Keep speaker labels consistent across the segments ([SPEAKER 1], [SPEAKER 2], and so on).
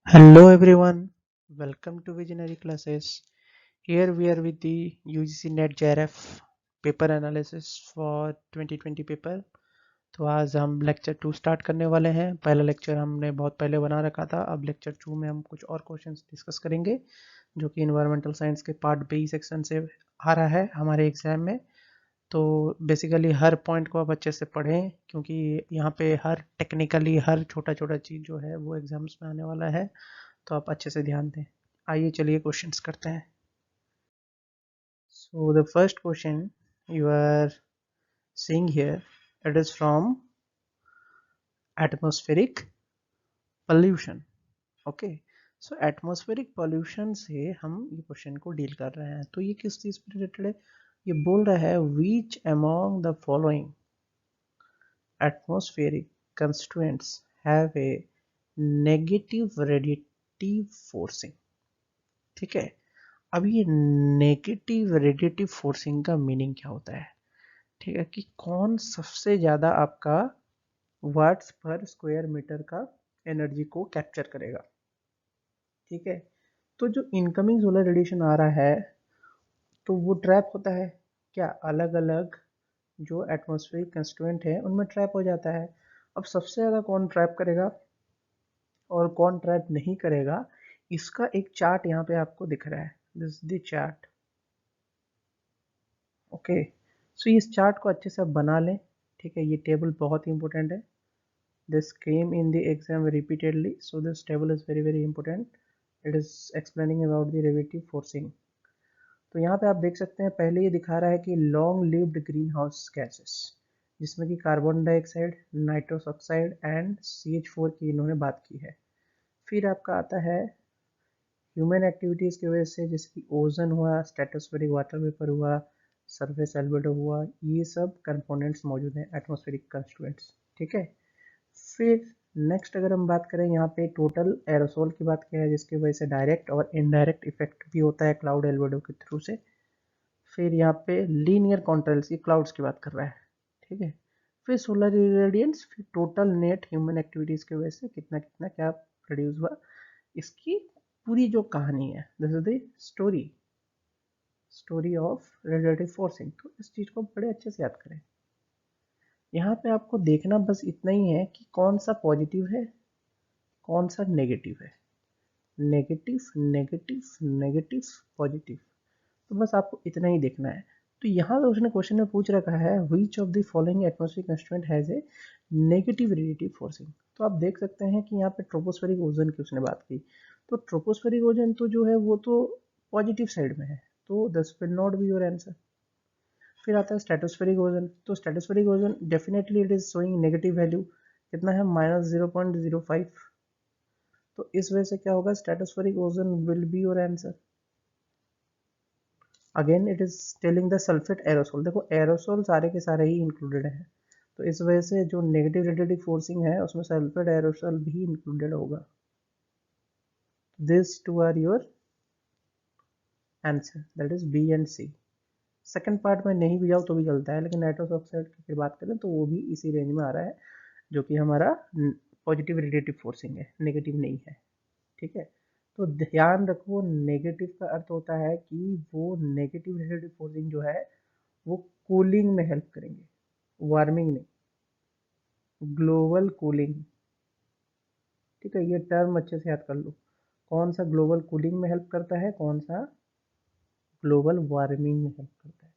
[SPEAKER 1] Hello everyone, welcome to Visionary Classes. Here we are with the UGC NET JRF paper analysis for 2020 paper. तो आज हम lecture 2 start करने वाले हैं। पहला लेक्चर हमने बहुत पहले बना रखा था। अब लेक्चर 2 में हम कुछ और क्वेश्चंस डिस्कस करेंगे जो कि इन्वायरमेंटल साइंस के पार्ट बी सेक्शन से आ रहा है हमारे एग्जाम में। तो बेसिकली हर पॉइंट को आप अच्छे से पढ़ें क्योंकि यहाँ पे हर टेक्निकली हर छोटा छोटा चीज़ जो है वो एग्जाम्स में आने वाला है, तो आप अच्छे से ध्यान दें। आइए चलिए क्वेश्चंस करते हैं। So the first question you are seeing here, it is from atmospheric pollution. Okay, so atmospheric pollution से हम ये क्वेश्चन को डील कर रहे हैं। तो ये किस चीज़ पे रिलेटेड है? ये बोल रहा है which among the following atmospheric constituents have a negative radiative forcing। ठीक है, अब ये नेगेटिव रेडिएटिव फोर्सिंग का मीनिंग क्या होता है? ठीक है, कि कौन सबसे ज़्यादा आपका वाट्स पर स्क्वायर मीटर का एनर्जी को कैप्चर करेगा। ठीक है, तो जो इनकमिंग सोलर रेडिएशन आ रहा है तो वो ट्रैप होता है क्या? अलग अलग जो एटमॉस्फेरिक कंस्टिट्यूएंट है उनमें ट्रैप हो जाता है। अब सबसे ज़्यादा कौन ट्रैप करेगा और कौन ट्रैप नहीं करेगा, इसका एक चार्ट यहाँ पे आपको दिख रहा है। This the chart. ओके, सो इस चार्ट को अच्छे से आप बना लें। ठीक है, ये टेबल बहुत ही इंपॉर्टेंट है। This came in the exam repeatedly, so this table is very very important. It is explaining about the radiative forcing. तो यहाँ पे आप देख सकते हैं, पहले ये दिखा रहा है कि long lived green house gases, जिसमें कि carbon dioxide, nitrous oxide and CH4 की इन्होंने बात की है। फिर आपका आता है ह्यूमन एक्टिविटीज़ की वजह से, जैसे कि ओजन हुआ, स्ट्रेटोस्फेरिक वाटर वेपर हुआ, सरफेस एल्बेडो हुआ, ये सब कंपोनेंट्स मौजूद हैं एटमॉस्फेरिक कंस्टिट्यूएंट्स। ठीक है, फिर नेक्स्ट अगर हम बात करें, यहाँ पे टोटल एरोसोल की बात किया है, जिसकी वजह से डायरेक्ट और इनडायरेक्ट इफेक्ट भी होता है क्लाउड एल्बेडो के थ्रू से। फिर यहाँ पे लीनियर कॉन्ट्रेल्स की क्लाउड्स की बात कर रहा है। ठीक है, फिर सोलर इरेडियंस, फिर टोटल नेट ह्यूमन एक्टिविटीज़ की वजह से कितना कितना क्या प्रोड्यूस हुआ, इसकी पूरी जो कहानी है। This is the story of radiative forcing. तो इस चीज़ को बड़े अच्छे से याद करें। यहाँ पे आपको देखना बस इतना ही है कि कौन सा पॉजिटिव है, कौन सा नेगेटिव है। नेगेटिव नेगेटिव नेगेटिव पॉजिटिव, तो बस आपको इतना ही देखना है। तो यहाँ पे उसने क्वेश्चन में पूछ रखा है which of the following atmospheric constituent has a negative radiative forcing. तो आप देख सकते हैं कि यहाँ पे ट्रोपोस्फेरिक ओजोन की उसने बात की। तो ट्रोपोस्फेरिक ओजोन तो जो है वो तो पॉजिटिव साइड में है, तो this will not be your answer. फिर आता है स्ट्रेटोस्फेरिक ओजोन। तो stratospheric ozone definitely it is showing negative value, कितना है? -0.05। तो इस वजह से क्या होगा? Stratospheric ozone will be your answer. Again it is telling the sulphate aerosol. देखो एरोसोल सारे के सारे ही इंक्लूडेड है, तो इस वजह से जो नेगेटिव रेडिएटिव फोर्सिंग है उसमें सल्फेट एरोसोल भी इंक्लूडेड होगा। This two are your answer, that is B and C. Second part में नहीं भी जाओ तो भी चलता है, लेकिन नाइट्रस ऑक्साइड की फिर बात करें तो वो भी इसी रेंज में आ रहा है, जो कि हमारा पॉजिटिव रेडिएटिव फोर्सिंग है, नेगेटिव नहीं है। ठीक है, तो ध्यान रखो नेगेटिव का अर्थ होता है कि वो नेगेटिव रेडिएटिव फोर्सिंग जो है वो कूलिंग में हेल्प करेंगे, वार्मिंग नहीं, ग्लोबल कूलिंग। ठीक है, ये टर्म अच्छे से याद कर लो। कौन सा ग्लोबल कूलिंग में हेल्प करता है, कौन सा ग्लोबल वार्मिंग में हेल्प करता है।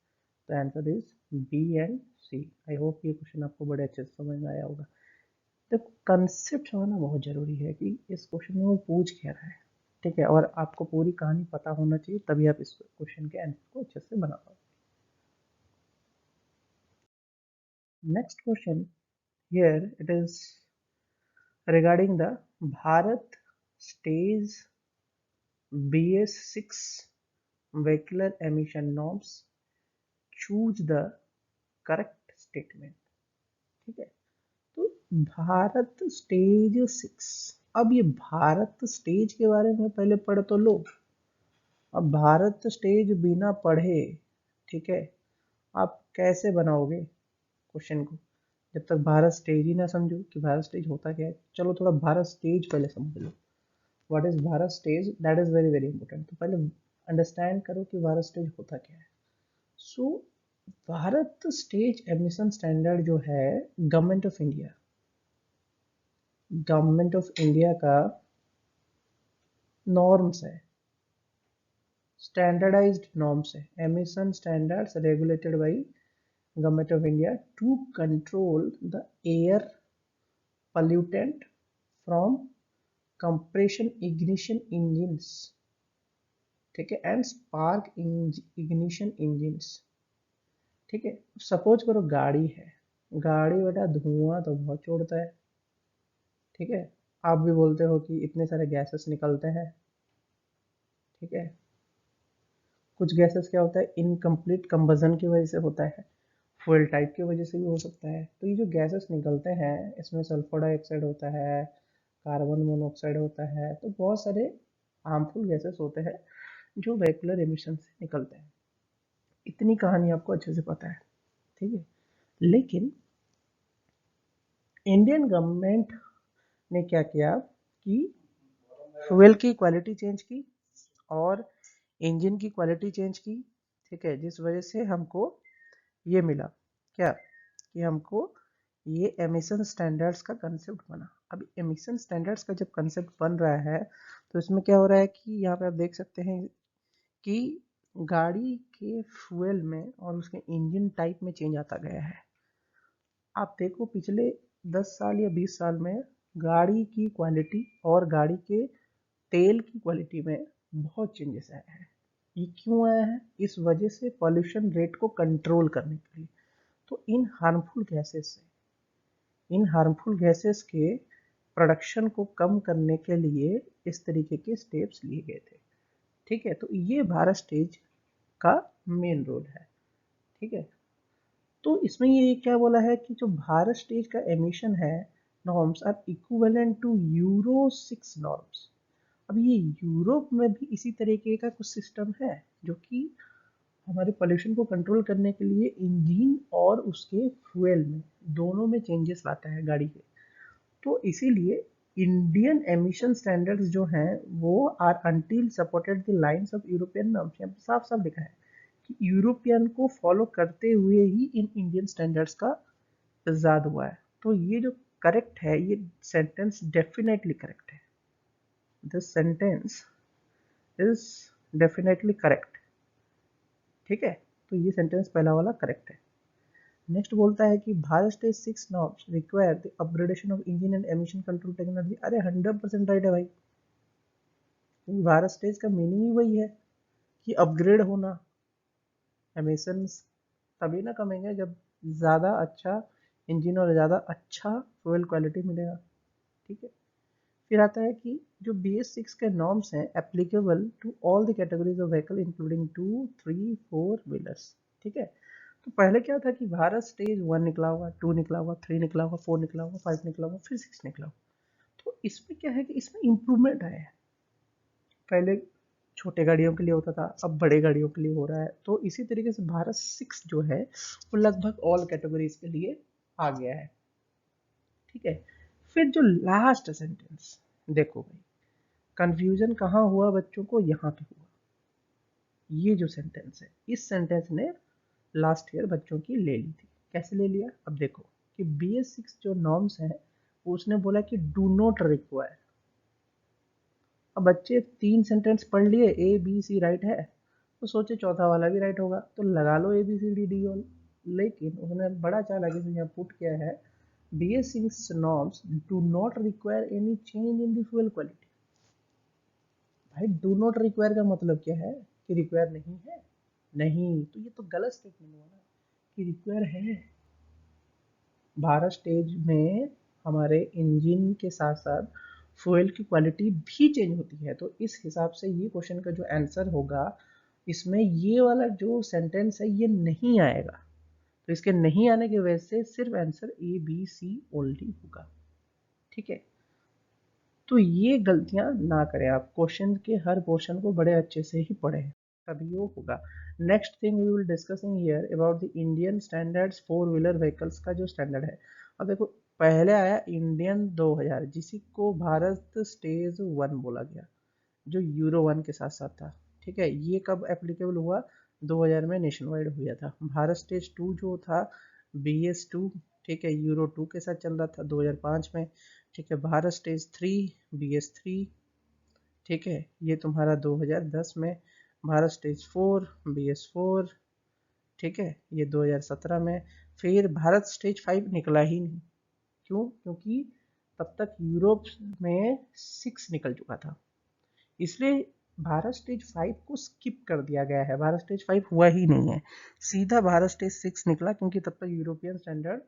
[SPEAKER 1] तो answer is B and C. I hope ये क्वेश्चन आपको बड़े अच्छे से समझ में आया होगा। देखो कंसेप्ट समझना बहुत जरूरी है कि इस क्वेश्चन में वो पूछ क्या रहा है। ठीक है, और आपको पूरी कहानी पता होना चाहिए, तभी आप इस क्वेश्चन के आंसर को अच्छे से बना पाओ। Next question here it is regarding the Bharat Stage BS6 vehicular emission norms, choose the correct statement। ठीक है, तो भारत स्टेज 6। अब ये भारत स्टेज के बारे में पहले पढ़ तो लो। अब भारत स्टेज बिना पढ़े, ठीक है, आप कैसे बनाओगे क्वेश्चन को, जब तक भारत स्टेज ही ना समझो कि भारत स्टेज होता क्या है। चलो थोड़ा भारत स्टेज पहले समझ लो। What is Bharat stage, that is very very important. तो पहले अंडरस्टैंड करो कि भारत स्टेज होता क्या है। So Bharat stage emission standard जो है गवर्नमेंट ऑफ इंडिया का नॉर्म्स है, स्टैंडर्डाइज्ड नॉर्म्स है, emission standards regulated by government of India to control the air pollutant from compression ignition engines, ठीक है, एंड स्पार्क इग्निशन इंजिन्स। ठीक है, सपोज करो गाड़ी है, गाड़ी बेटा धुआं तो बहुत छोड़ता है, ठीक है, आप भी बोलते हो कि इतने सारे गैसेस निकलते हैं, ठीक है, कुछ गैसेस क्या होता है इनकम्प्लीट कंबजन की वजह से होता है, फ्यूल टाइप की वजह से भी हो सकता है। तो ये जो गैसेस निकलते हैं इसमें सल्फर डाइऑक्साइड होता है, कार्बन मोनोऑक्साइड होता है, तो बहुत सारे हार्मफुल गैसेस होते हैं जो वेहिकुलर एमिशन से निकलते हैं। इतनी कहानी आपको अच्छे से पता है, ठीक है। लेकिन इंडियन गवर्नमेंट ने क्या किया कि फ्यूल की क्वालिटी चेंज की और इंजन की क्वालिटी चेंज की, ठीक है, जिस वजह से हमको ये मिला क्या कि हमको ये एमिशन स्टैंडर्ड्स का कंसेप्ट बना। अब एमिशन स्टैंडर्ड्स का जब कंसेप्ट बन रहा है तो इसमें क्या हो रहा है कि यहाँ पे आप देख सकते हैं कि गाड़ी के फ्यूल में और उसके इंजन टाइप में चेंज आता गया है। आप देखो पिछले 10 साल या 20 साल में गाड़ी की क्वालिटी और गाड़ी के तेल की क्वालिटी में बहुत चेंजेस आए हैं। ये क्यों आया है? इस वजह से पॉल्यूशन रेट को कंट्रोल करने के लिए। तो इन हार्मफुल गैसेस के प्रोडक्शन को कम करने के लिए इस तरीके के स्टेप्स लिए गए थे, ठीक है। तो ये भारत स्टेज का मेन रोल है, ठीक है। तो इसमें ये क्या बोला है कि जो भारत स्टेज का एमिशन है norms are equivalent to euro 6 norms. अब ये यूरोप में भी इसी तरीके का कुछ सिस्टम है जो कि हमारे पोल्यूशन को कंट्रोल करने के लिए इंजन और उसके फ्यूल में दोनों में चेंजेस लाता है गाड़ी के। तो इसीलिए इंडियन एमिशन स्टैंडर्ड्स जो हैं वो are until supported the lines of European norms. यहाँ पे साफ साफ लिखा है कि यूरोपियन को फॉलो करते हुए ही इन इंडियन स्टैंडर्ड्स का इजाद हुआ है। तो ये जो करेक्ट है, ये सेंटेंस डेफिनेटली करेक्ट है, this sentence is definitely correct, ठीक है। तो ये सेंटेंस पहला वाला करेक्ट है। नेक्स्ट बोलता है कि Bharat stage 6 norms require the upgradation of engine and emission control technology. अरे 100% राइट है भाई, भारत स्टेज का मीनिंग ही वही है कि अपग्रेड होना, एमिशंस तभी ना कमेंगे जब ज़्यादा अच्छा इंजन और ज़्यादा अच्छा फ्यूल क्वालिटी मिलेगा, ठीक है। फिर आता है कि जो BS6 के नॉर्म्स हैं applicable to all the categories of vehicle including 2, 3, 4 wheelers, ठीक है। तो पहले क्या था कि भारत स्टेज 1 निकला हुआ, 2 निकला हुआ, 3 निकला हुआ, 4 निकला हुआ, 5 निकला हुआ, फिर 6 निकला हुआ। तो इसमें क्या है कि इसमें इम्प्रूवमेंट आया है। पहले छोटे गाड़ियों के लिए होता था, अब बड़े गाड़ियों के लिए हो रहा है। तो इसी तरीके से भारत 6 जो है वो लगभग ऑल कैटेगरीज के लिए आ गया है, ठीक है। फिर जो लास्ट सेंटेंस देखो भाई, कंफ्यूजन कहाँ हुआ बच्चों को, यहाँ पे हुआ। ये जो सेंटेंस है, इस सेंटेंस ने लास्ट ईयर बच्चों की ले ली थी। कैसे ले लिया? अब देखो कि BS6 जो नॉर्म्स है उसने बोला कि डू नॉट रिक्वायर। अब बच्चे 3 सेंटेंस पढ़ लिए, ABC राइट है, तो सोचे चौथा वाला भी राइट होगा, तो लगा लो ABCD ऑल। लेकिन उसने बड़ा चालाकी से यहाँ पुट किया है BS6 norms do not require any change in the fuel quality. भाई डू नॉट रिक्वायर का मतलब क्या है कि रिक्वायर नहीं है? नहीं, तो ये तो गलत स्टेटमेंट हुआ ना कि रिक्वायर है। भारत स्टेज में हमारे इंजन के साथ साथ फ्यूल की क्वालिटी भी चेंज होती है। तो इस हिसाब से ये क्वेश्चन का जो आंसर होगा इसमें ये वाला जो सेंटेंस है ये नहीं आएगा। तो इसके नहीं आने की वजह से सिर्फ आंसर ABC ओनली होगा, ठीक है। तो ये गलतियां ना करें आप, क्वेश्चन के हर पोर्शन को बड़े अच्छे से ही पढ़ें, तभी वो होगा। Next thing we will discussing here about the Indian standards 4 wheeler vehicles का जो स्टैंडर्ड है। अब देखो पहले आया इंडियन 2000, जिसी को भारत स्टेज 1 बोला गया, जो यूरो 1 के साथ साथ था। ठीक है, ये कब एप्लीकेबल हुआ? 2000 में नेशन वाइड हुआ था। भारत स्टेज 2 जो था BS2, ठीक है, यूरो 2 के साथ चल रहा था 2005 में। ठीक है, भारत स्टेज 3 BS3, ठीक है, ये तुम्हारा 2010 में। भारत स्टेज 4 BS4, ठीक है, ये 2017 में। फिर भारत स्टेज 5 निकला ही नहीं। क्यों? क्योंकि तब तक यूरोप में 6 निकल चुका था, इसलिए भारत स्टेज 5 को स्किप कर दिया गया है। भारत स्टेज 5 हुआ ही नहीं है, सीधा भारत स्टेज 6 निकला, क्योंकि तब तक यूरोपियन स्टैंडर्ड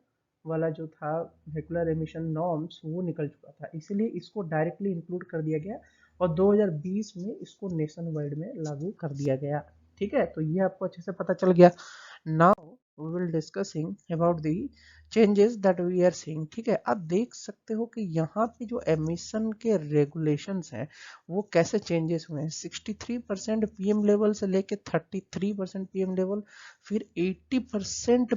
[SPEAKER 1] वाला जो था वेहिकुलर एमिशन नॉर्म्स वो निकल चुका था, इसलिए इसको डायरेक्टली इंक्लूड कर दिया गया और 2020 में इसको नेशन वाइड में लागू कर दिया गया। ठीक है, तो ये आपको अच्छे से पता चल गया। Now we will discussing about the changes that we are seeing. ठीक है, आप देख सकते हो कि यहाँ पे जो एमिशन के रेगुलेशंस हैं वो कैसे चेंजेस हुए हैं। 63% पीएम लेवल से लेके 33% पीएम लेवल, फिर 80%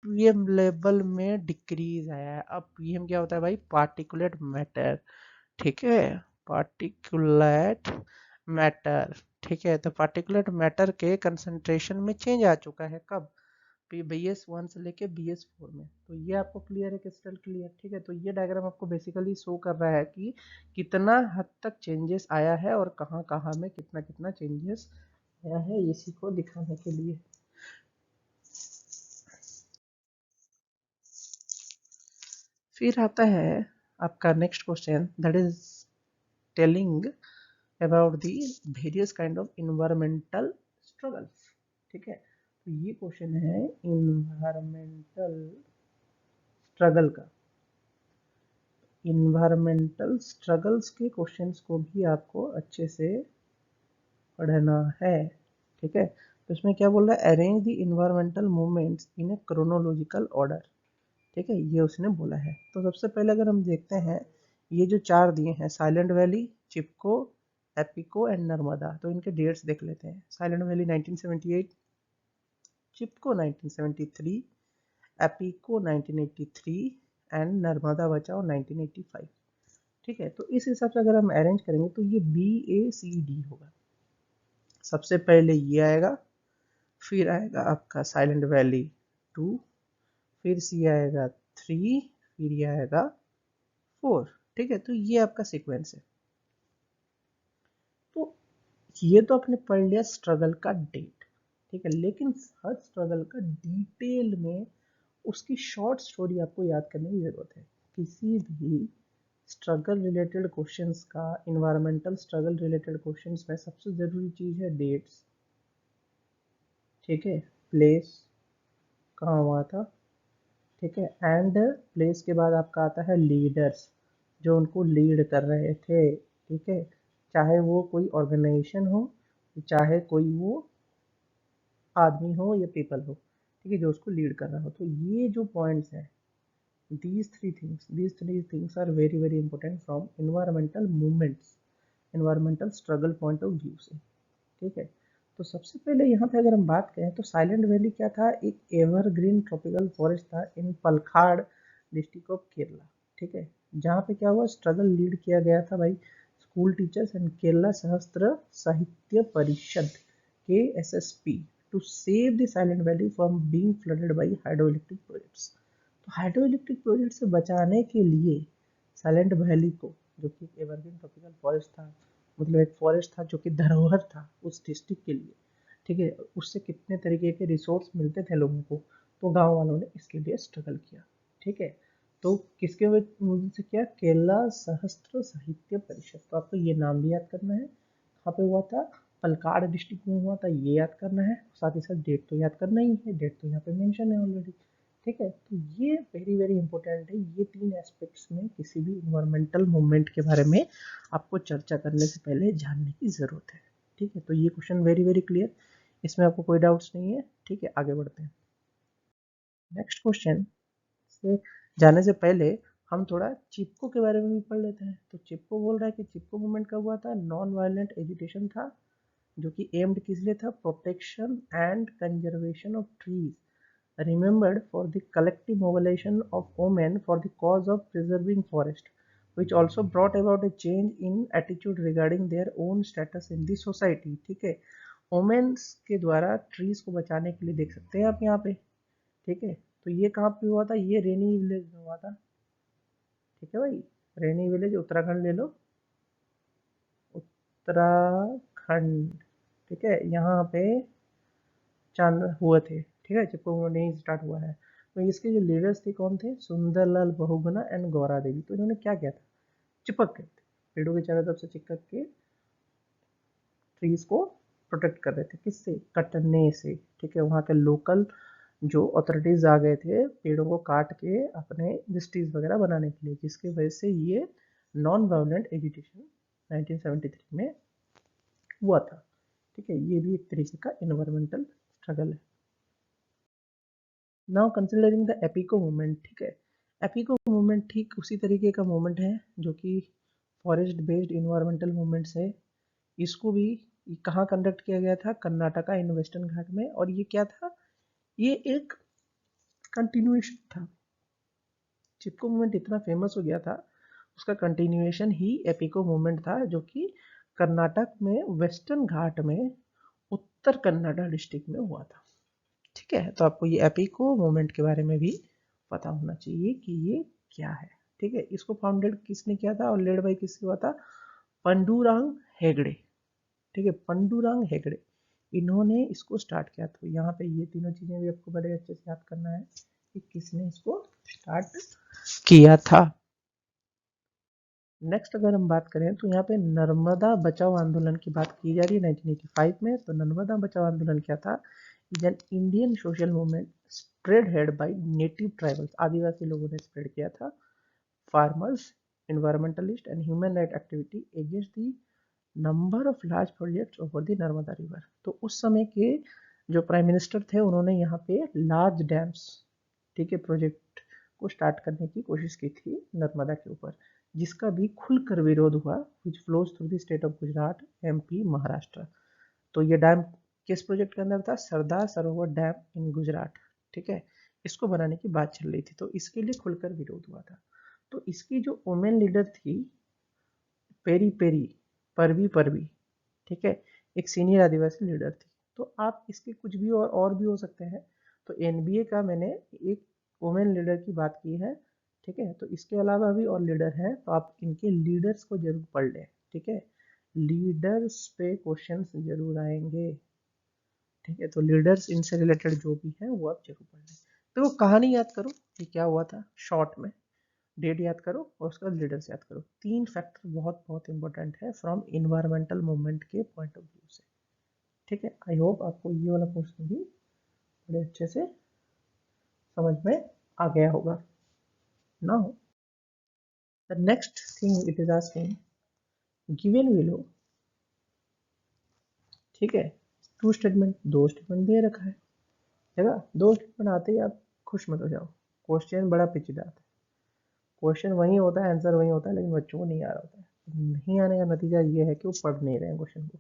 [SPEAKER 1] पीएम लेवल में डिक्रीज आया है। अब पीएम क्या होता है भाई? Particulate matter. ठीक है, पार्टिकुलेट मैटर। ठीक है, तो पार्टिकुलेट मैटर के कंसंट्रेशन में चेंज आ चुका है। कब? BS1 से लेके BS4 में। तो ये आपको क्लियर है, क्रिस्टल क्लियर। ठीक है, तो ये डायग्राम आपको बेसिकली शो कर रहा है कि कितना हद तक चेंजेस आया है और कहाँ कहाँ में कितना कितना चेंजेस आया है, इसी को दिखाने के लिए। फिर आता है आपका next question, that is telling about the various kind of environmental struggles. ठीक है, तो ये क्वेश्चन है इन्वायरमेंटल स्ट्रगल का। इन्वायरमेंटल स्ट्रगल्स के क्वेश्चंस को भी आपको अच्छे से पढ़ना है। ठीक है, तो इसमें क्या बोल रहा है? Arrange the environmental movements in A chronological order. ठीक है, ये उसने बोला है। तो सबसे पहले अगर हम देखते हैं, ये जो चार दिए हैं, silent valley, Chipko, Appiko and Narmada, तो इनके डेट्स देख लेते हैं। Silent valley 1978, Chipko 1973, Appiko 1983 and Narmada बचाओ 1985। ठीक है, तो इस हिसाब से अगर हम अरेंज करेंगे तो ये BACD होगा। सबसे पहले ये आएगा, फिर आएगा आपका साइलेंट वैली 2, फिर सी आएगा 3, फिर ये आएगा 4। ठीक है, तो ये आपका सीक्वेंस है। तो ये तो आपने पढ़ लिया स्ट्रगल का डेट। ठीक है, लेकिन हर स्ट्रगल का डिटेल में उसकी शॉर्ट स्टोरी आपको याद करने की जरूरत है। किसी भी स्ट्रगल रिलेटेड क्वेश्चंस का, इन्वायरमेंटल स्ट्रगल रिलेटेड क्वेश्चंस में सबसे जरूरी चीज है डेट्स। ठीक है, प्लेस, कहाँ हुआ था। ठीक है, एंड प्लेस के बाद आपका आता है लीडर्स, जो उनको लीड कर रहे थे। ठीक है, चाहे वो कोई ऑर्गेनाइजेशन हो, चाहे कोई वो आदमी हो या पीपल हो, ठीक है, जो उसको लीड कर रहा हो। तो ये जो पॉइंट्स हैं, these three things are very very important from environmental movements, environmental struggle point of view से। ठीक है, तो सबसे पहले यहाँ पे अगर हम बात करें तो साइलेंट वैली क्या था? एक एवरग्रीन ट्रॉपिकल फॉरेस्ट था इन पलखाड़ डिस्ट्रिक्ट ऑफ केरला। ठीक है, जहाँ पे क्या हुआ? स्ट्रगल लीड किया गया था भाई स्कूल टीचर्स एंड केरला सहस्त्र Sahitya Parishad KSSP to save the Silent Valley from being flooded by hydro electric projects. तो हाइड्रो इलेक्ट्रिक प्रोजेक्ट से बचाने के लिए साइलेंट वैली को, जो कि एवरग्रीन ट्रॉपिकल फॉरेस्ट था, मतलब एक फॉरेस्ट था जो कि धरोहर था उस डिस्ट्रिक्ट के लिए। ठीक है, उससे कितने तरीके के रिसोर्स मिलते थे लोगों को, तो गांव वालों ने इसके लिए स्ट्रगल किया। ठीक है, तो किसके वजह से किया? केरला सहस्त्र साहित्य परिषद। तो आपको ये नाम भी याद करना है, कहाँ पे हुआ था? पलक्कड़ डिस्ट्रिक्ट में हुआ था, ये याद करना है। साथ ही साथ डेट तो याद करना ही है, डेट तो यहाँ पे मेंशन है ऑलरेडी। ठीक है, तो ये वेरी वेरी इंपॉर्टेंट है। ये तीन एस्पेक्ट्स में किसी भी इन्वायरमेंटल मूवमेंट के बारे में आपको चर्चा करने से पहले जानने की ज़रूरत है। ठीक है, तो ये क्वेश्चन वेरी वेरी क्लियर, इसमें आपको कोई डाउट्स नहीं है। ठीक है, आगे बढ़ते हैं। नेक्स्ट क्वेश्चन से जाने से पहले हम थोड़ा चिपको के बारे में भी पढ़ लेते हैं। तो चिपको बोल रहा है कि चिपको मूवमेंट कब हुआ था? नॉन वायलेंट एजिटेशन था, जो कि एम्ड किस लिए था? Protection and conservation of trees remembered for the collective mobilization of women for the cause of preserving forest, which also brought about a change in attitude regarding their own status in the society. ठीक है, women's के द्वारा trees को बचाने के लिए देख सकते हैं आप यहाँ पे। ठीक है, तो ये कहाँ पे हुआ था, ये रेनी विलेज में हुआ था। ठीक है भाई, रेनी विलेज उत्तराखंड ले लो, उत्तराखंड। ठीक है, यहाँ पे चांद हुए थे। ठीक है, जब नहीं स्टार्ट हुआ है। तो इसके जो लीडर्स थे कौन थे, सुंदरलाल बहुगुणा एंड गौरा देवी। तो इन्होंने क्या किया था, चिपक गए थे पेड़ों के चारों तरफ से, चिपक के ट्रीज को प्रोटेक्ट कर रहे थे, किससे, कटने से। ठीक है, वहाँ के लोकल जो अथॉरिटीज आ गए थे पेड़ों को काट के अपने इंडस्ट्रीज वगैरह बनाने के लिए, जिसकी वजह से ये नॉन वायलेंट एजिटेशन 1973 में हुआ था। ठीक है, ये भी एक तरीके का इन्वायरमेंटल स्ट्रगल है। Now considering the Appiko movement. ठीक है, एपिको मूवमेंट ठीक उसी तरीके का मूवमेंट है जो कि फॉरेस्ट बेस्ड इन्वायरमेंटल मूवमेंट्स है। इसको भी कहाँ कंडक्ट किया गया था, कर्नाटका इन वेस्टर्न घाट में। और ये क्या था, ये एक कंटिन्यूएशन था। चिपको मूवमेंट इतना फेमस हो गया था, उसका कंटिन्यूएशन ही एपिको मूवमेंट था, जो कि कर्नाटक में वेस्टर्न घाट में उत्तर कन्नड़ा डिस्ट्रिक्ट में हुआ था। ठीक है, तो आपको ये एपिको मूवमेंट के बारे में भी पता होना चाहिए कि ये क्या है। ठीक है, इसको फाउंडेड किसने किया था और लेड बाई किससे हुआ था, पंडूरांग हेगड़े। ठीक है, पंडूरांग हेगड़े, इन्होंने इसको स्टार्ट किया। तो यहाँ पे ये तीनों चीजें भी आपको बड़े अच्छे से याद करना है कि किसने इसको स्टार्ट किया था। नेक्स्ट अगर हम बात करें तो यहाँ पे नर्मदा बचाओ आंदोलन की बात की जा रही है 1985 में। तो नर्मदा बचाओ आंदोलन क्या था, is an Indian social movement spearheaded by native tribals, adivasi लोगों ने स्प्रेड किया था, farmers, environmentalist and human right activity against the number of large projects over the Narmada river. तो उस समय के जो प्राइम मिनिस्टर थे उन्होंने यहाँ पे लार्ज डैम्स, ठीक है, प्रोजेक्ट को स्टार्ट करने की कोशिश की थी नर्मदा के ऊपर, जिसका भी खुलकर विरोध हुआ, which flows through the state of Gujarat, MP, Maharashtra. तो ये डैम किस प्रोजेक्ट के अंदर था, सरदार सरोवर डैम इन गुजरात। ठीक है, इसको बनाने की बात चल रही थी, तो इसके लिए खुलकर विरोध हुआ था। तो इसकी जो वुमेन लीडर थी पेरी पेरी, परवी परवी, ठीक है, एक सीनियर आदिवासी लीडर थी। तो आप इसके कुछ भी और भी हो सकते हैं। तो एनबीए का मैंने एक वुमेन लीडर की बात की है। ठीक है, तो इसके अलावा भी और लीडर हैं, तो आप इनके लीडर्स को जरूर पढ़ लें। ठीक है, लीडर्स पे क्वेश्चंस जरूर आएंगे। ठीक है, तो लीडर्स इनसे रिलेटेड जो भी है वो आप जरूर पढ़ लें। तो वो कहानी याद करो कि क्या हुआ था शॉर्ट में, डेट याद करो और उसका लीडर्स याद करो। तीन फैक्टर बहुत बहुत इंपॉर्टेंट है फ्रॉम इन्वायरमेंटल मूवमेंट के पॉइंट ऑफ व्यू से। ठीक है, आई होप आपको ये वाला क्वेश्चन भी बड़े अच्छे से समझ में आ गया होगा। Now the next thing it is asking, given below. ठीक है, टू स्टेटमेंट, दो स्टेटमेंट दे रखा है। देखा, दो स्टेटमेंट आते ही आप खुश मत हो जाओ, क्वेश्चन बड़ा पेचीदा आता है। क्वेश्चन वही होता है, आंसर वही होता है, लेकिन बच्चों को नहीं आ रहा होता है। नहीं आने का नतीजा ये है कि वो पढ़ नहीं रहे हैं क्वेश्चन को।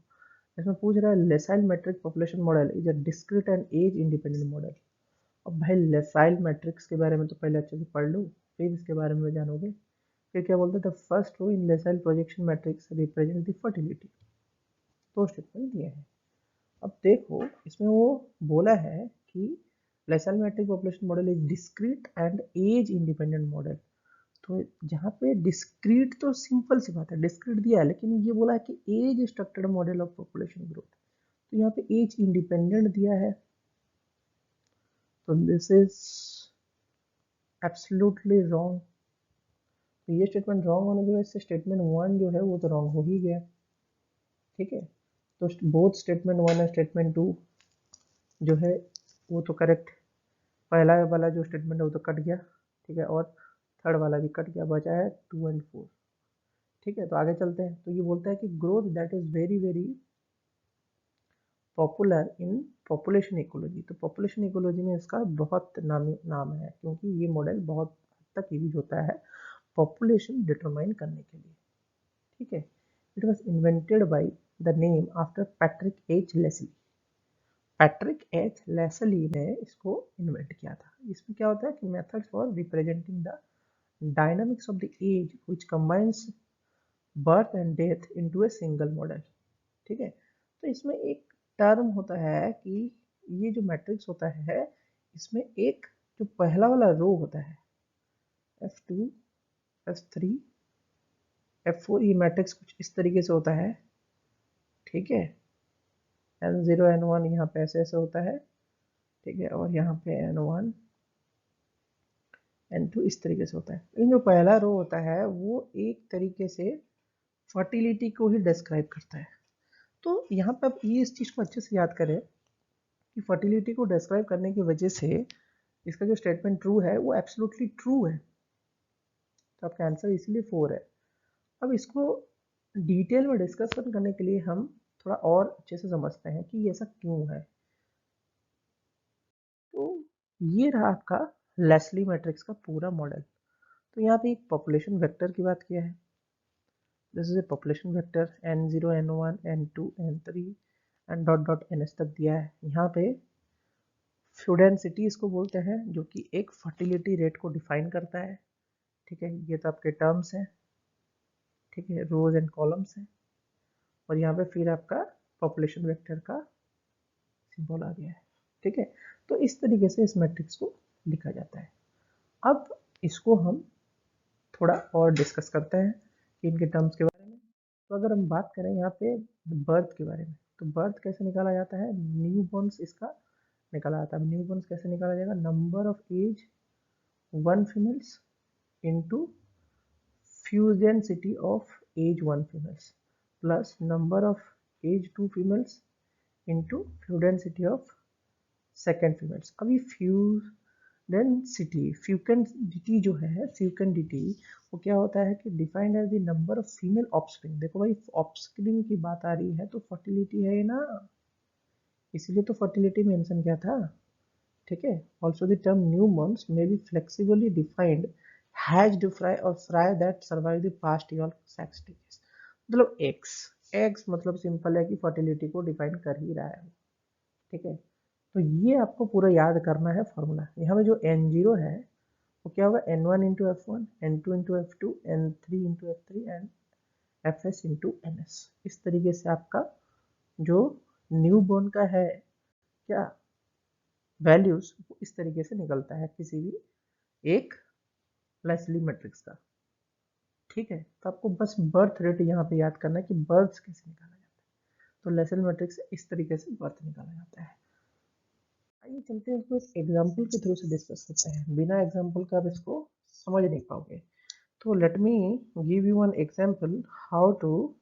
[SPEAKER 1] इसमें पूछ रहा है Leslie matrix population model is a discrete and age independent model. अब भाई लेसाइल मैट्रिक्स के बारे में तो पहले अच्छे से पढ़ लो, फिर इसके बारे में जानोगे। फिर क्या बोलते हैं, the first row in Leslie projection matrix represent the fertility. दो स्टेटमेंट दिए हैं। अब देखो, इसमें वो बोला है कि Leslie matrix population model is discrete and age independent model. तो जहाँ पे डिस्क्रीट तो सिंपल सी बात है, डिस्क्रीट दिया है, लेकिन ये बोला है कि age structured model of population growth. तो यहाँ पे एज इंडिपेंडेंट दिया है, तो दिस इज एब्सोल्युटली रॉन्ग। तो ये स्टेटमेंट रॉन्ग होने की वजह से स्टेटमेंट वन जो है वो तो रॉन्ग हो ही गया। ठीक है, तो बोथ स्टेटमेंट वन और स्टेटमेंट टू जो है वो तो करेक्ट। पहला वाला जो स्टेटमेंट है वो तो कट गया। ठीक है, और थर्ड वाला भी कट गया, बचा है 2 और 4। ठीक है, तो आगे चलते हैं। तो ये बोलता है कि growth that is very very popular in population ecology. तो पॉपुलेशन इकोलॉजी में इसका बहुत नामी नाम है, क्योंकि ये मॉडल बहुत हद तक यूज होता है पॉपुलेशन डिटरमाइन करने के लिए। ठीक है, it was invented by the name after Patrick H Leslie. Patrick H Leslie ने इसको इन्वेंट किया था। इसमें क्या होता है कि methods for representing the dynamics of the age which combines birth and death into a single model. ठीक है, तो इसमें एक टर्म होता है कि ये जो मैट्रिक्स होता है इसमें एक जो पहला वाला रो होता है F2 F3 F4, ये मैट्रिक्स कुछ इस तरीके से होता है। ठीक है, N0 N1 यहाँ पे ऐसे ऐसे होता है। ठीक है, और यहाँ पे N1 N2 इस तरीके से होता है। इन जो पहला रो होता है वो एक तरीके से फर्टिलिटी को ही डिस्क्राइब करता है। तो यहाँ पे आप ये इस चीज़ को अच्छे से याद करें कि फर्टिलिटी को डिस्क्राइब करने की वजह से इसका जो स्टेटमेंट ट्रू है वो एब्सोल्युटली ट्रू है। तो आपका आंसर इसलिए 4 है। अब इसको डिटेल में डिस्कशन करने के लिए हम थोड़ा और अच्छे से समझते हैं कि ये ऐसा क्यों है। तो ये रहा आपका लेसली मैट्रिक्स का पूरा मॉडल। तो यहाँ पे एक पॉपुलेशन वेक्टर की बात किया है। This is a population vector N0 N1 N2 N3 and dot dot NS तक दिया है। यहाँ पे फ्यूडेंसिटी इसको बोलते हैं, जो कि एक फर्टिलिटी रेट को डिफाइन करता है। ठीक है, ये तो आपके टर्म्स हैं। ठीक है, रोज एंड कॉलम्स हैं, और यहाँ पे फिर आपका पॉपुलेशन वेक्टर का सिंबल आ गया है। ठीक है, तो इस तरीके से इस मैट्रिक्स को लिखा जाता है। अब इसको हम थोड़ा और डिस्कस करते हैं कि इनके टर्म्स के बारे में। तो अगर हम बात करें यहाँ पे बर्थ के बारे में, तो बर्थ कैसे निकाला जाता है? न्यू बॉर्न्स इसका निकाला जाता है। न्यू बॉर्न्स कैसे निकाला जाएगा? Number of age 1 females into fecundity of age 1 females plus number of age 2 females into fecundity of second females. अभी फ्यूकेंडिटी जो है, फ्यूकेंडिटी वो क्या होता है कि defined age the number of female offspring. देखो भाई, ऑफस्प्रिंग की बात आ रही है तो फर्टिलिटी है ना, इसीलिए तो फर्टिलिटी मेंशन किया था। ठीक है, also the term newborns may be flexibly defined hatched fry और fry that survive the past year sex stages. मतलब एक्स एक्स मतलब सिंपल है कि फर्टिलिटी को डिफाइन कर ही रहा है। ठीक है, तो ये आपको पूरा याद करना है फॉर्मूला। यहाँ पे जो N0 है वो क्या होगा? N1 into F1, N2 into F2, N3 into F3 and Fs into NS। इस तरीके से आपका जो न्यू बॉर्न का है क्या वैल्यूज, इस तरीके से निकलता है किसी भी एक लेसली मैट्रिक्स का। ठीक है, तो आपको बस बर्थ रेट यहाँ पे याद करना है कि बर्थ कैसे निकाला जाता है। तो लेसली मैट्रिक्स से इस तरीके से बर्थ निकाला जाता है। आइए चलते हैं, इसको एक एग्जाम्पल के थ्रू से डिस्कस करते हैं। बिना एग्जाम्पल का आप इसको समझ नहीं पाओगे। तो let me give you one example how to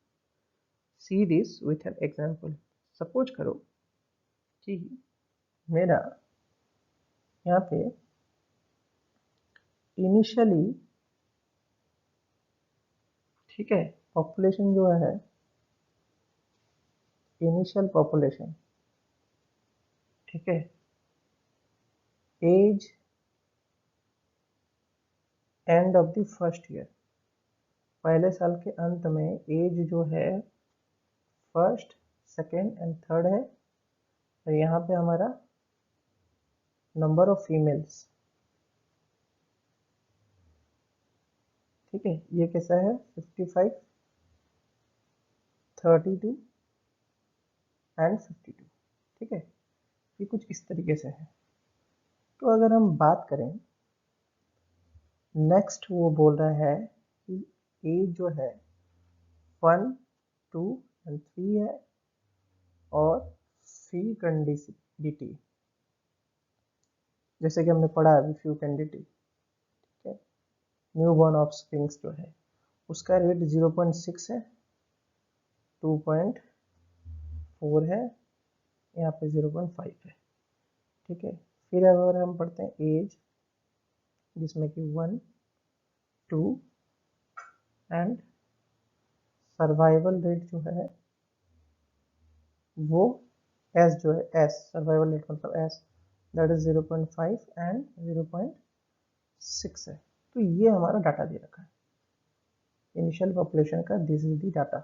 [SPEAKER 1] see this with an example. Suppose करो कि मेरा यहाँ पे इनिशियली, ठीक है, पॉपुलेशन जो है, इनिशियल पॉपुलेशन, ठीक है, age end of the first year, पहले साल के अंत में एज जो है फर्स्ट सेकेंड एंड थर्ड है। और यहाँ पे हमारा नंबर ऑफ फीमेल्स, ठीक है, ये कैसा है? 55, 32 एंड 52। ठीक है, ये कुछ इस तरीके से है। तो अगर हम बात करें नेक्स्ट, वो बोल रहा है कि एज जो है 1, 2 एंड 3 है, और फ्यूकेंडिटी, जैसे कि हमने पढ़ा अभी फ्यूकेंडिटी, ठीक है, न्यू बॉर्न ऑफ स्प्रिंग्स जो है उसका रेट 0.6 है, 2.4 है, यहाँ पे 0.5 है। ठीक है, फिर अगर हम पढ़ते हैं एज, जिसमें कि 1, 2 एंड सर्वाइवल रेट जो है वो एस जो है, एस सर्वाइवल रेट मतलब एस, दैट इज 0.5 एंड 0.6 है। तो ये हमारा डाटा दे रखा है इनिशियल पॉपुलेशन का। This is the data.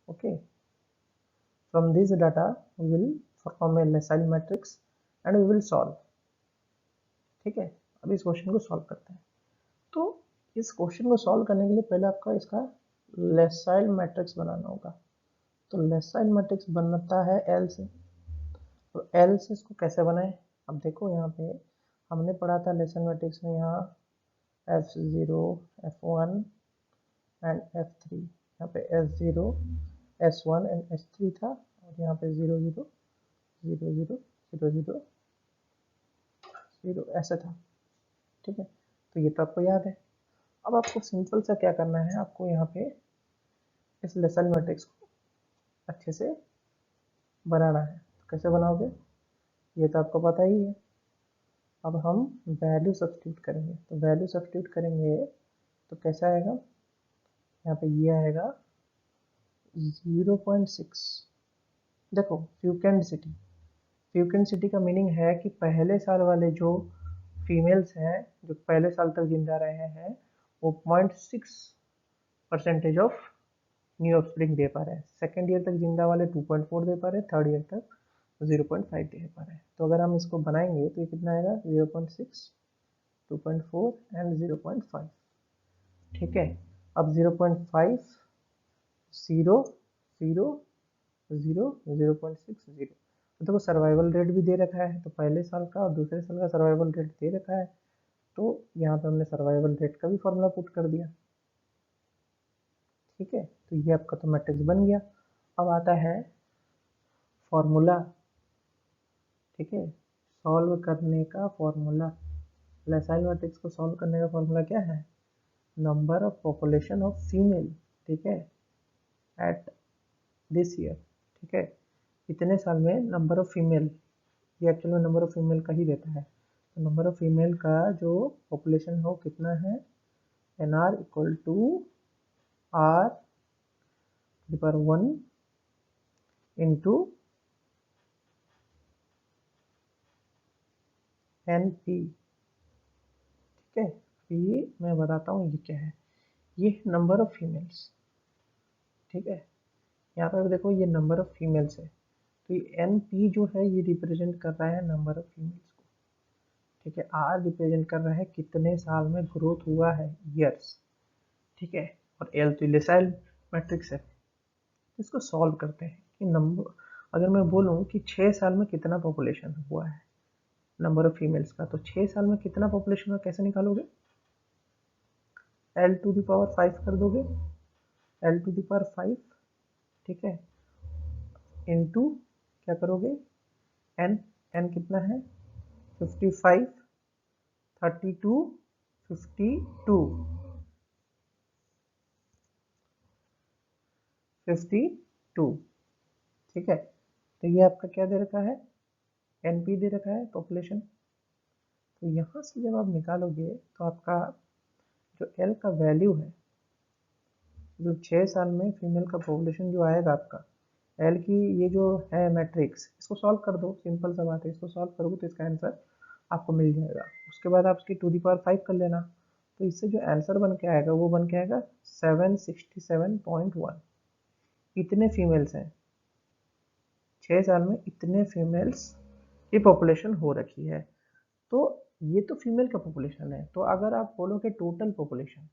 [SPEAKER 1] Okay, from this data we will from a Leslie matrix and we will solve. ठीक है, अब इस क्वेश्चन को सॉल्व करते हैं। तो इस क्वेश्चन को सॉल्व करने के लिए पहले आपका इसका लेसाइल मैट्रिक्स बनाना होगा। तो लेसाइल मैट्रिक्स बनता है एल से। तो एल से इसको कैसे बनाए? अब देखो यहाँ पे हमने पढ़ा था लेसाइल मैट्रिक्स में, यहाँ F0, F1 एंड F3, यहाँ पे F0, S1 एंड S3 था, और यहाँ पे 0 0 0 0 0 0 0 ऐसे था। ठीक है, तो ये तो आपको याद है। अब आपको सिंपल सा क्या करना है, आपको यहाँ पे इस लेसाइल मैट्रिक्स को अच्छे से बनाना है। तो कैसे बनाओगे ये तो आपको पता ही है। अब हम वैल्यू सब्स्टिट्यूट करेंगे। तो वैल्यू सब्स्टिट्यूट करेंगे तो कैसा आएगा, यहाँ पे ये आएगा 0.6। देखो फ्यूकेंसिटी का मीनिंग है कि पहले साल वाले जो फीमेल्स हैं, जो पहले साल तक जिंदा रहे हैं, वो 0.6% ऑफ न्यू ऑफस्प्रिंग दे पा रहे हैं। सेकेंड ईयर तक जिंदा वाले 2.4 दे पा रहे हैं, थर्ड ईयर तक 0.5 दे पा रहे हैं। तो अगर हम इसको बनाएंगे तो ये कितना आएगा, 0.6, 2.4 एंड 0.5। ठीक है, अब 0.5 0 0 0 0.6 0। तो देखो सर्वाइवल रेट भी दे रखा है, तो पहले साल का और दूसरे साल का सर्वाइवल रेट दे रखा है। तो यहाँ पे हमने सर्वाइवल रेट का भी फॉर्मूला पुट कर दिया। ठीक है, तो ये आपका तो मैट्रिक्स बन गया। अब आता है फॉर्मूला। ठीक है, सॉल्व करने का फॉर्मूला, लेसाइल मैट्रिक्स को सॉल्व करने का फॉर्मूला क्या है, number of population of female. ठीक है, एट दिस ईयर। ठीक है, इतने साल में नंबर ऑफ फीमेल, ये एक्चुअली नंबर ऑफ फीमेल का ही देता है। तो नंबर ऑफ फीमेल का जो पॉपुलेशन हो कितना है, N R equal to R पर 1 इंटू एन पी। ठीक है, ये मैं बताता हूँ ये क्या है, ये नंबर ऑफ फीमेल्स। ठीक है, यहाँ पर देखो ये नंबर ऑफ फीमेल्स है, तो ये एन पी जो है ये रिप्रेजेंट कर रहा है नंबर ऑफ फीमेल्स को। ठीक है, आर रिप्रेजेंट कर रहा है कितने साल में ग्रोथ हुआ है, ईयर्स। ठीक है, और एल तो लेसाइल मैट्रिक्स है। इसको सॉल्व करते हैं कि नंबर, अगर मैं बोलूँ कि 6 साल में कितना पॉपुलेशन हुआ है नंबर ऑफ फीमेल्स का, तो 6 साल में कितना पॉपुलेशन हुआ कैसे निकालोगे, एल टू द पावर 5 कर दोगे, एल टू द पावर 5। ठीक है, इनटू क्या करोगे, एन, एन कितना है 55, 32, 52, 52। ठीक है, तो ये आपका क्या दे रखा है, एनपी दे रखा है पॉपुलेशन। तो यहाँ से जब आप निकालोगे तो आपका जो एल का वैल्यू है, जो 6 साल में फीमेल का पॉपुलेशन जो आएगा आपका, एल की ये जो है मैट्रिक्स, इसको सॉल्व कर दो, सिंपल सा बात है, इसको सॉल्व करोगे तो इसका आंसर आपको मिल जाएगा। उसके बाद आप उसकी टू दी पावर 5 कर लेना, तो इससे जो आंसर बन के आएगा वो बन के आएगा 767.1। इतने फीमेल्स हैं, 6 साल में इतने फीमेल्स की पॉपुलेशन हो रखी है। तो ये तो फीमेल का पॉपुलेशन है। तो अगर आप बोलोगे टोटल पॉपुलेशन,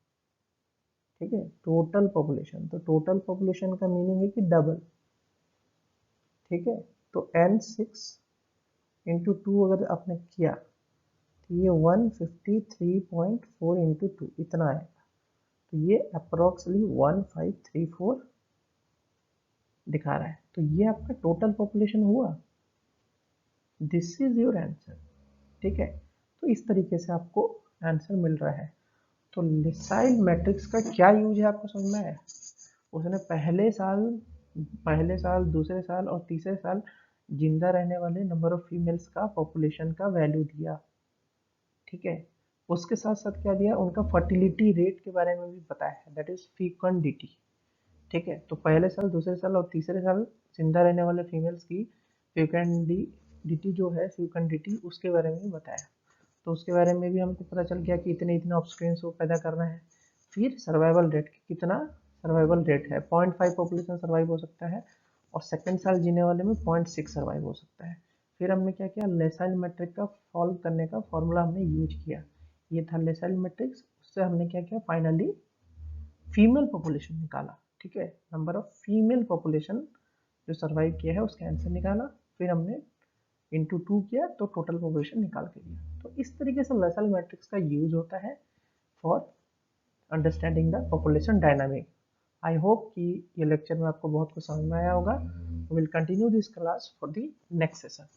[SPEAKER 1] ठीक है, टोटल पॉपुलेशन, तो टोटल पॉपुलेशन का मीनिंग है कि डबल। ठीक है, तो n6 इंटू 2 अगर आपने किया तो ये 153.4 इंटू 2 इतना आएगा। तो ये अप्रोक्सीमेटली 1534 दिखा रहा है। तो ये आपका टोटल पॉपुलेशन हुआ, दिस इज योर आंसर। ठीक है, तो इस तरीके से आपको आंसर मिल रहा है। तो लेसाइल मैट्रिक्स का क्या यूज है आपको समझ में आया। उसने पहले साल दूसरे साल और तीसरे साल जिंदा रहने वाले नंबर ऑफ फीमेल्स का पॉपुलेशन का वैल्यू दिया। ठीक है, उसके साथ साथ क्या दिया, उनका फर्टिलिटी रेट के बारे में भी बताया है, दैट इज फीकंडिटी। ठीक है, तो पहले साल दूसरे साल और तीसरे साल जिंदा रहने वाले फीमेल्स की फ्यूकैंडिटी जो है, फ्यूकंडिटी, उसके बारे में भी बताया। तो उसके बारे में भी हमको पता चल गया कि इतने इतने ऑफस्प्रिंग्स को पैदा करना है। फिर सर्वाइवल रेट, कितना सर्वाइवल रेट है, 0.5 पॉपुलेशन सर्वाइव हो सकता है, और सेकेंड साल जीने वाले में 0.6 सर्वाइव हो सकता है। फिर हमने क्या किया, लेसाइल मैट्रिक का सॉल्व करने का फॉर्मूला हमने यूज किया, ये था लेसाइल मैट्रिक्स। उससे हमने क्या किया, फाइनली फीमेल पॉपुलेशन निकाला, ठीक है, नंबर ऑफ फीमेल पॉपुलेशन जो सर्वाइव किया है उसका आंसर निकाला। फिर हमने इंटू 2 किया तो टोटल पॉपुलेशन निकाल के दिया। तो इस तरीके से लेसाइल मैट्रिक्स का यूज होता है for understanding the population dynamic. I hope कि ये लेक्चर में आपको बहुत कुछ समझ में आया होगा। Will continue this class for the next session.